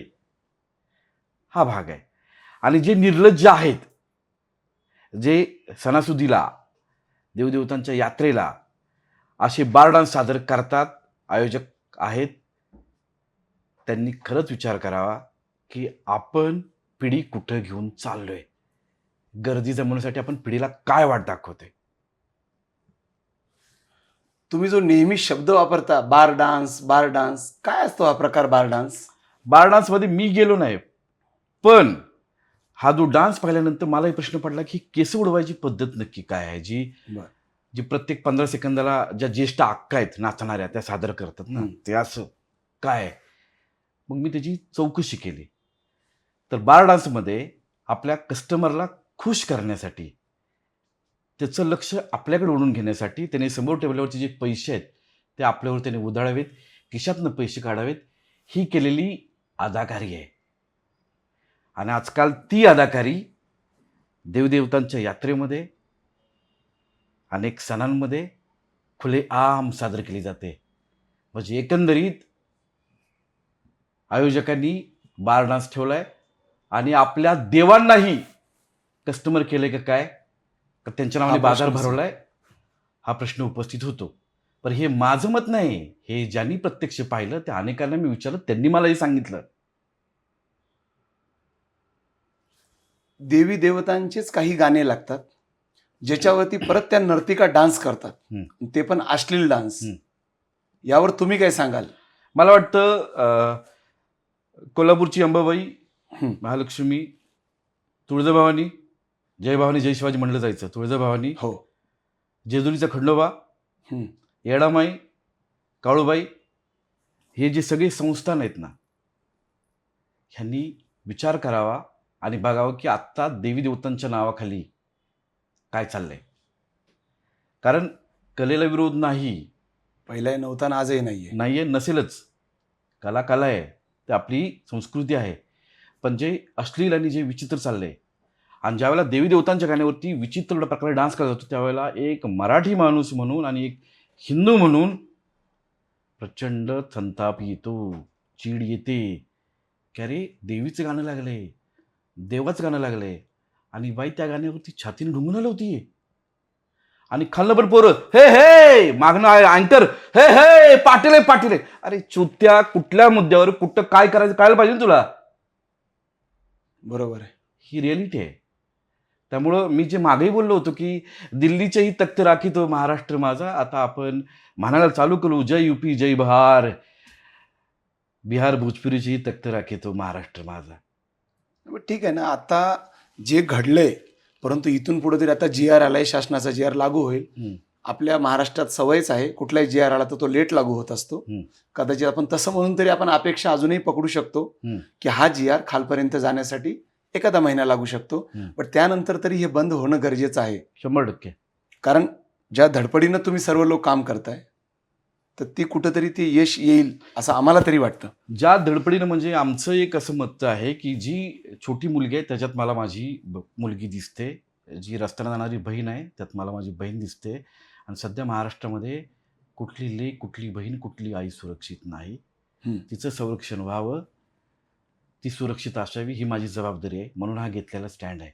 हा भाग आहे. आणि जे निर्लज्ज आहेत, जे सणासुदीला, देवदेवतांच्या यात्रेला असे बार डान्स सादर करतात, आयोजक आहेत, त्यांनी खरंच विचार करावा की आपण पिढी कुठं घेऊन चाललोय. गर्दी जमवण्यासाठी आपण पिढीला काय वाट दाखवतोय. तुम्ही जो नेहमी शब्द वापरता बार डान्स, काय असतो हा प्रकार बार डान्स? बार डान्समध्ये मी गेलो नाही, पण हा जो डान्स पाहिल्यानंतर मलाही प्रश्न पडला की केस उडवायची पद्धत नक्की काय आहे, जी प्रत्येक 15 सेकंदाला ज्या ज्येष्ठ अक्का आहेत नाचणाऱ्या त्या सादर करतात ना, ते असं काय आहे? मग मी त्याची चौकशी केली. तर बार डान्समध्ये आपल्या कस्टमरला खुश करण्यासाठी, त्याचं लक्ष आपल्याकडे ओढून घेण्यासाठी त्याने समोर टेबलवरचे जे पैसे आहेत ते आपल्यावर त्याने उधळावेत, खिशातनं पैसे काढावेत, ही केलेली अदाकारी आहे. आणि आजकाल ती अदाकारी देवदेवतांच्या यात्रेमध्ये, अनेक सणांमध्ये खुलेआम सादर केली जाते. म्हणजे एकंदरीत आयोजकांनी बार डान्स ठेवलाय आणि आपल्या देवांनाही कस्टमर केले का काय, का त्यांच्या नावाने बाजार भरवलाय, हा प्रश्न उपस्थित होतो. पण हे माझं मत नाही, हे ज्यांनी प्रत्यक्ष पाहिलं त्या अनेकांना मी विचारलं, त्यांनी मलाही सांगितलं. देवी देवतांचेच काही गाणे लागतात ज्याच्यावरती परत त्या नर्तिका डान्स करतात, ते पण अश्लील डान्स. यावर तुम्ही काय सांगाल? मला वाटतं कोल्हापूरची अंबाबाई, महालक्ष्मी, तुळजाभवानी, जय भवानी जय शिवाजी म्हणलं जायचं, तुळजाभवानी, हो, जेजुरीचा खंडोबा, येडामाई, काळूबाई, हे जे सगळे संस्थान आहेत ना, ह्यांनी विचार करावा आणि बघावं की आत्ता देवी देवतांच्या नावाखाली काय चाललंय. कारण कलेला विरोध नाही, पहिलाही नव्हता आणि आजही नाहीये, नसेलच. कला कला आहे, ती आपली संस्कृती आहे. पण जे अश्लील आणि जे विचित्र चाललंय, आणि ज्यावेळेला देवी देवतांच्या गाण्यावरती विचित्र प्रकारे डान्स करत होतो, त्यावेळेला एक मराठी माणूस म्हणून आणि एक हिंदू म्हणून प्रचंड संताप येतो, चीड येते की अरे देवीचं गाणं लागलंय, देवाचं गाणं लागलंय, आणि बाई त्या गाण्यावरती छातीने ढुंगून आलं होती. आणि खाल्लं पण पोरं हे हे, मागणं अँकर हे हे, पाटील पाटील. अरे चुत्या, कुठल्या मुद्द्यावर कुठं काय करायचं कळायला पाहिजे ना तुला. बरोबर आहे, ही रियालिटी आहे. त्यामुळं मी जे मागेही बोललो होतो की दिल्लीचेही तख्त राखीतो महाराष्ट्र माझा, आता आपण म्हणायला चालू करू जय यूपी जय बिहार, बिहार भोजपुरीचेही तख्त राखीतो महाराष्ट्र माझा. ठीक आहे ना. आता जे घडलंय, परंतु इथून पुढे तरी आता GR आलाय, शासनाचा GR लागू होईल. आपल्या महाराष्ट्रात सवयच आहे, कुठलाही GR आला तर तो लेट लागू होत असतो. कदाचित आपण तसं म्हणून तरी आपण अपेक्षा अजूनही पकडू शकतो की हा GR खालपर्यंत जाण्यासाठी एखादा महिना लागू शकतो. पण त्यानंतर तरी हे बंद होणं गरजेचं आहे 100%. कारण ज्या धडपडीनं तुम्ही सर्व लोक काम करताय, तर ती कुठंतरी ती यश येईल असं आम्हाला तरी वाटतं. ज्या धडपडीनं, म्हणजे आमचं एक असं मत आहे की जी छोटी मुलगी आहे त्याच्यात मला माझी मुलगी दिसते, जी रस्त्याने जाणारी बहीण आहे त्यात मला माझी बहीण दिसते. आणि सध्या महाराष्ट्रामध्ये कुठली लेक, कुठली बहीण, कुठली आई सुरक्षित नाही. तिचं संरक्षण व्हावं, ती सुरक्षित असावी, ही माझी जबाबदारी आहे. म्हणून हा घेतलेला स्टँड आहे.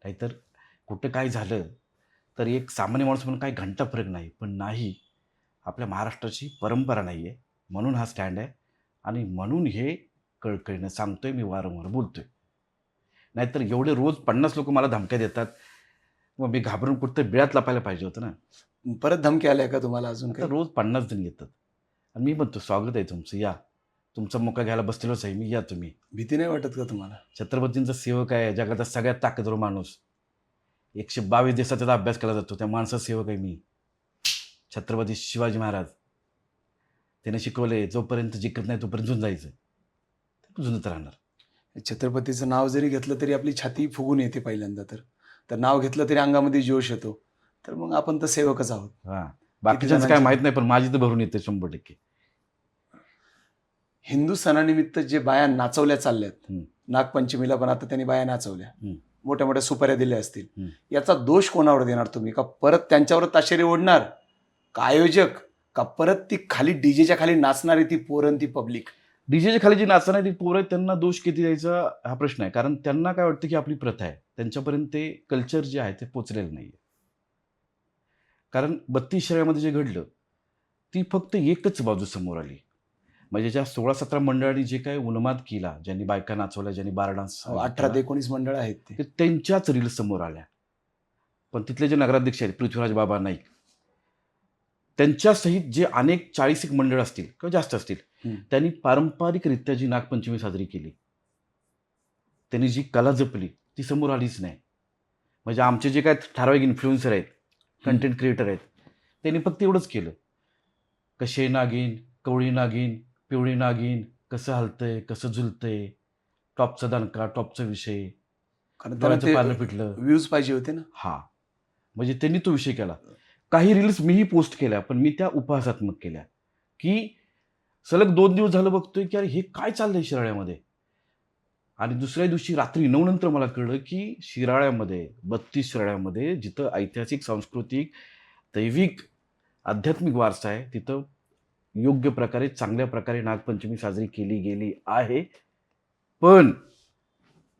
नाहीतर कुठं काय झालं तर एक सामान्य माणूस म्हणून काही घंटा फरक नाही, पण नाही, आपल्या महाराष्ट्राची परंपरा नाही आहे, म्हणून हा स्टँड आहे. आणि म्हणून हे कळकळीनं सांगतोय, मी वारंवार बोलतोय. नाहीतर एवढे रोज 50 लोक मला धमक्या देतात, मग मी घाबरून कुठं बिळात लपायला पाहिजे होतं ना. परत धमकी आल्या का तुम्हाला अजून आता काही? रोज 50 जण येतात आणि मी म्हणतो स्वागत आहे तुमचं, या, तुमचा मोका घ्यायला बसलेलोच आहे मी, या तुम्ही. भीती नाही वाटत का तुम्हाला? छत्रपतींचा सेवक आहे, जगाचा सगळ्यात ताकदवर माणूस, 122 देशात त्याचा अभ्यास केला जातो, त्या माणसाचा सेवक आहे मी, छत्रपती शिवाजी महाराज. त्याने शिकवले, जोपर्यंत जिंकत नाही तोपर्यंत झुंजायचं, झुंजत राहणार. छत्रपतीचं नाव जरी घेतलं तरी आपली छाती फुगून येते पहिल्यांदा, तर नाव घेतलं तरी अंगामध्ये जोश येतो. तर मग आपण तर सेवकच आहोत. हां, बाकीच्यांचं काय माहीत नाही, पण माझी तर भरून येते 100%. हिंदू सणानिमित्त जे बाया नाचवल्या चालल्यात, हम्म. नागपंचमीला पण आता त्यांनी बाया नाचवल्या, हम्म. मोठ्या मोठ्या सुपाऱ्या दिल्या असतील, हम्म. याचा दोष कोणावर देणार तुम्ही? का परत त्यांच्यावर ताशेरे ओढणार, का आयोजक, का परत ती खाली डीजेच्या खाली नाचणारी ती पोरं ती पब्लिक? डीजेच्या खाली जी नाचणारी पोरं आहेत त्यांना दोष किती द्यायचा हा प्रश्न आहे. कारण त्यांना काय वाटतं की आपली प्रथा आहे, त्यांच्यापर्यंत ते कल्चर जे आहे ते पोचलेलं नाही. कारण 32 शहरामध्ये जे घडलं ती फक्त एकच बाजू समोर आली. म्हणजे ज्या 16-17 मंडळांनी जे काही उन्माद केला, ज्यांनी बायका नाचवल्या, ज्यांनी बार डान्स 18 ते 19 मंडळ आहेत ते. ते त्यांच्याच रील्स समोर आल्या. पण तिथले जे नगराध्यक्ष आहेत पृथ्वीराज बाबा नाईक, त्यांच्यासहित जे अनेक 40 मंडळ असतील किंवा जास्त असतील, त्यांनी पारंपरिकरित्या जी नागपंचमी साजरी केली, त्यांनी जी कला जपली ती समोर आलीच नाही. म्हणजे आमचे जे काय ठराविक इन्फ्लुएन्सर आहेत, कंटेंट क्रिएटर आहेत, त्यांनी फक्त एवढंच केलं, कसे नागिन, कवळी नागिन, पिवळी नागिन, कसं हलतंय, कसं झुलतंय, टॉपचा दणका, टॉपचा विषय, कारण त्यांना डोळ्याचं ते पारणं पिटलं. व्ह्यूज पाहिजे होते ना. हा, म्हणजे त्यांनी तो विषय केला. काही रील्स मीही पोस्ट केल्या, पण मी त्या उपहासात्मक केल्या, की सलग 2 दिवस झालं बघतोय की अरे हे काय चाललंय शिराळ्यामध्ये. आणि दुसऱ्या दिवशी रात्री 9 नंतर मला कळलं की शिराळ्यामध्ये 32 शिराळ्यामध्ये जिथं ऐतिहासिक, सांस्कृतिक, दैविक, आध्यात्मिक वारसा आहे, तिथं योग्य प्रकारे, चांगल्या प्रकारे नागपंचमी साजरी केली गेली आहे. पण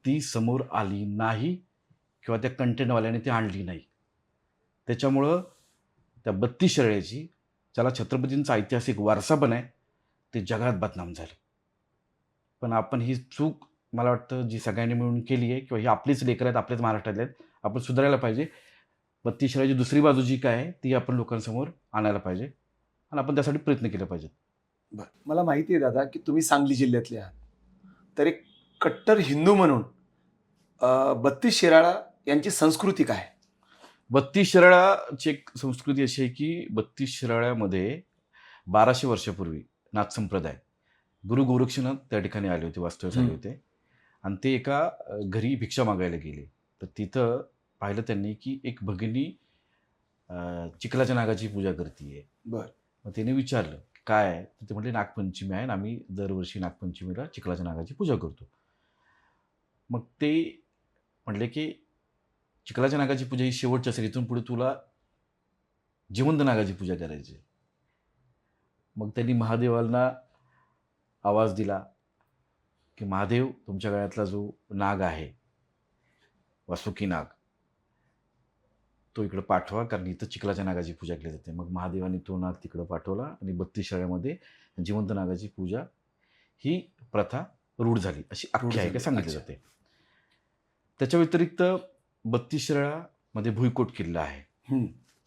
ती समोर आली नाही किंवा त्या कंटेंटवाल्याने ती आणली नाही. त्याच्यामुळं त्या 32 शिराळ्याची, ज्याला छत्रपतींचा ऐतिहासिक वारसा पण आहे, ते जगात बदनाम झालं. पण आपण ही चूक मला वाटतं जी सगळ्यांनी मिळून केली आहे, किंवा ही आपलीच लेकरं आहेत, आपल्याच महाराष्ट्रातले आहेत, आपण सुधारायला पाहिजे. 32 शिराळ्याची दुसरी बाजू जी काय आहे ती आपण लोकांसमोर आणायला पाहिजे आणि आपण त्यासाठी प्रयत्न केले पाहिजेत. बरं, मला माहिती आहे दादा की तुम्ही सांगली जिल्ह्यातले आहात, तर एक कट्टर हिंदू म्हणून 32 शिराळा यांची संस्कृती काय? 32 शिराळ्याची एक संस्कृती अशी आहे की 32 शिराळ्यामध्ये 1200 वर्षापूर्वी नाथ संप्रदाय, गुरु गोरक्षनाथ त्या ठिकाणी आले होते, वास्तव्यास आले होते. आणि ते एका घरी भिक्षा मागायला गेले. तर तिथं पाहिलं त्यांनी की एक भगिनी चिखलाच्या नागाची पूजा करते. बरं. मग त्याने विचारलं काय आहे, तर ते म्हटले नागपंचमी आहे आणि आम्ही दरवर्षी नागपंचमीला चिखलाच्या नागाची पूजा करतो. मग ते म्हटले की चिखलाच्या नागाची पूजा ही शेवटची असेल, इथून पुढे तुला जिवंत नागाची पूजा करायची. मग त्यांनी महादेवांना आवाज दिला की महादेव, तुमच्या गळ्यातला जो नाग आहे, वासुकी नाग, तो इकडं पाठवा, कारण इथं चिखलाच्या नागाची पूजा केली जाते. मग महादेवांनी तो नाग तिकडं पाठवला आणि 32 शिराळ्यामध्ये जिवंत नागाची पूजा ही प्रथा रूढ झाली, अशी आख्यायिका सांगितली जाते. त्याच्या व्यतिरिक्त 32 शिराळ्यामध्ये भुईकोट किल्ला आहे.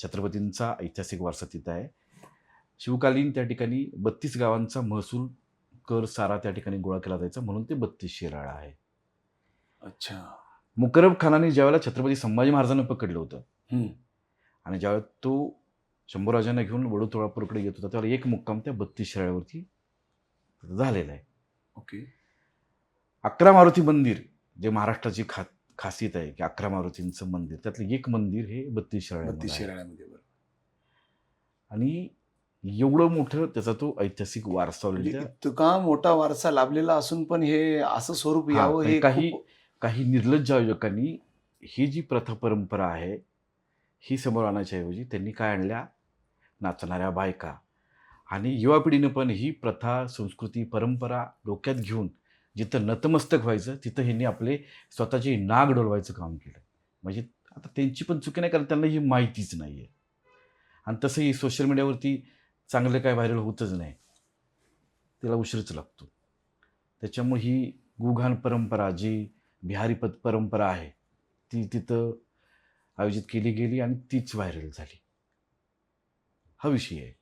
छत्रपतींचा ऐतिहासिक वारसा तिथं आहे. शिवकालीन त्या ठिकाणी 32 गावांचा महसूल, कर, सारा त्या ठिकाणी गोळा केला जायचा, म्हणून ते 32 शिराळा आहे. अच्छा. मुकरब खानाने ज्यावेळेला छत्रपती संभाजी महाराजांना पकडलं होतं आणि ज्यावेळेला तो शंभूराजांना घेऊन वडोदरापूरकडे येत होता, त्यावेळेला एक मुक्काम त्या 32 शिराळ्यावरती झालेला आहे. ओके. 11 मारुती मंदिर, जे महाराष्ट्राची खासियत आहे की 11 मारुतींचं मंदिर, त्यातलं एक मंदिर हे 32 शिराळ्यामध्ये. आणि एवढं मोठं त्याचा तो ऐतिहासिक वारसा, इतका मोठा वारसा लाभलेला असून पण हे असं स्वरूप यावं, हे काही निर्लज्ज आयोजकांनी ही जी प्रथा परंपरा आहे ही समोर आणण्याच्या ऐवजी त्यांनी काय आणल्या, नाचणाऱ्या बायका. आणि युवा पिढीनं पण ही प्रथा, संस्कृती, परंपरा डोक्यात घेऊन जिथं नतमस्तक व्हायचं तिथं ह्यांनी आपले स्वतःची नाग डोलवायचं काम केलं. म्हणजे आता त्यांची पण चुकी नाही, कारण त्यांना ही माहितीच नाही आहे. आणि तसंही सोशल मीडियावरती चांगलं काय व्हायरल होतच नाही, त्याला उशीरच लागतो. त्याच्यामुळे ही गुघान परंपरा, जी बिहारी परंपरा आहे, ती तिथं आयोजित केली गेली आणि तीच व्हायरल झाली. हा विषय आहे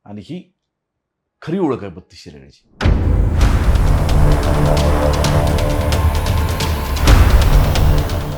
आणि ही खरी ओळख आहे 32 शिराळ्याची.